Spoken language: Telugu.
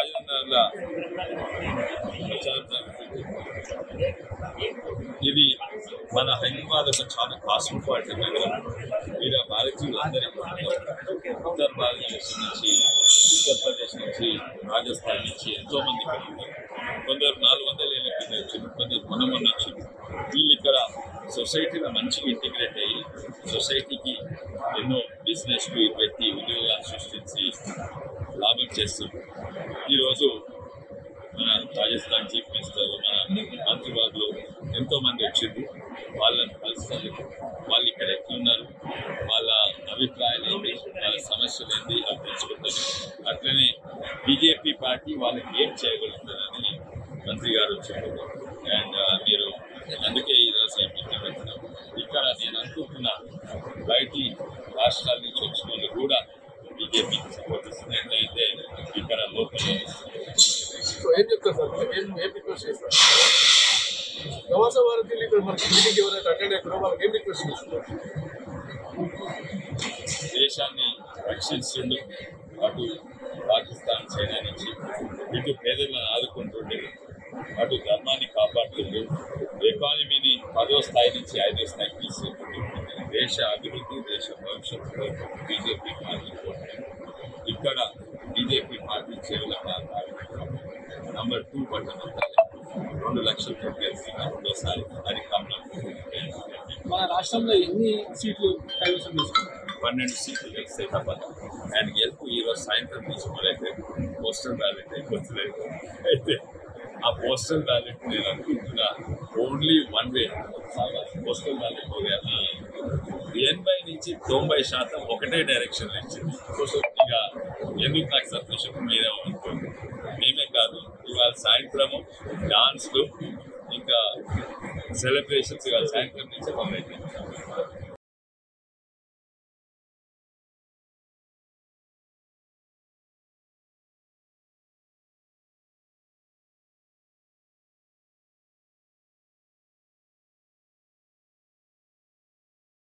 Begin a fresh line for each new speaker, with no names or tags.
రాజేంద్ర ప్రచారం జరుగుతుంది. ఇది మన హైదరాబాద్ ఒక చాలా కాస్మోపాలిటన్ నగరం. వీర భారతీయులందరికీ ఉత్తర భారతదేశం నుంచి, ఉత్తరప్రదేశ్ నుంచి, రాజస్థాన్ నుంచి ఎంతో మంది ఉన్నారు. కొందరు 400 ఏళ్ళ కింద వచ్చారు, కొందరు మొన్న వచ్చారు. వీళ్ళు ఇక్కడ సొసైటీలో మంచిగా ఇంటిగ్రేట్ అయ్యి సొసైటీకి ఎన్నో బిజినెస్లు పెట్టి ఉద్యోగాలు సృష్టించి లాభం చేస్తారు. ఈరోజు మన రాజస్థాన్ చీఫ్ మినిస్టర్, మన మంత్రివర్గులు ఎంతో మంది వచ్చింది. వాళ్ళని కలుస్తారు, వాళ్ళు ఇక్కడ ఎట్లున్నారు, వాళ్ళ అభిప్రాయాలు ఏంటి, వాళ్ళ సమస్యలు ఏంటి అవి తెలుసుకుంటారు. అట్లనే బీజేపీ పార్టీ వాళ్ళకి ఏం చేయగలుగుతుందని మంత్రి గారు వచ్చారు. అండ్ మీరు అందుకే ఈరోజు వచ్చినాం. ఇక్కడ నేను అనుకుంటున్నా బయటి రాష్ట్రాల నుంచి వచ్చిన వాళ్ళు కూడా బీజేపీకి సపోర్ట్ ఇస్తున్నట్లయితే ఇక్కడ లోకల్
ఏం చెప్తారు సార్, ఏం రిక్వెస్ట్ చేస్తారు? ప్రవాస భారతీయులు ఇక్కడ మనకి మీటింగ్ ఎవరైతే అటెండ్ అయిపోయినా వాళ్ళకి ఏం రిక్వెస్ట్ చేస్తున్నారు?
దేశాన్ని రక్షిస్తుండు, అటు పాకిస్తాన్ చైనా నుంచి, ఇటు పేదలను ఆదుకుంటుండే, అటు ధర్మాన్ని కాపాడుతుండు, ఎకానమీని 10వ స్థాయి నుంచి 5వ స్థాయికి తీసుకుంటుంది. దేశ అభివృద్ధి, దేశ భవిష్యత్తు బీజేపీ పార్టీ ఇక్కడ బీజేపీ పార్టీ చేరుల నంబర్ 2 బటన్ 2 లక్షలతో గెలుస్తున్న రెండోసారి అధికారంలో.
మన రాష్ట్రంలో ఎన్ని సీట్లు కైవసం చేసుకుంటారు?
12 సీట్లు గెలిస్తే తప్ప. అండ్ గెలుపు ఈరోజు సాయంత్రం తీసుకోలేకపోతే పోస్టల్ బ్యాలెట్ అయిపోతలేదు. అయితే ఆ పోస్టల్ బ్యాలెట్ నేను అనుకుంటున్నా ఓన్లీ 1 వే పోస్టల్ బ్యాలెట్ పోగా 80 నుంచి 90% ఒకటే డైరెక్షన్ ఇచ్చింది. ఇక ఎందుకు నాకు సంతోషం మీరే అనుకోండి. మేమే కాదు, ఇవాళ సాయంత్రము డాన్స్లు ఇంకా సెలబ్రేషన్స్ ఇవాళ సాయంత్రం నుంచి మొదలైపోయింది.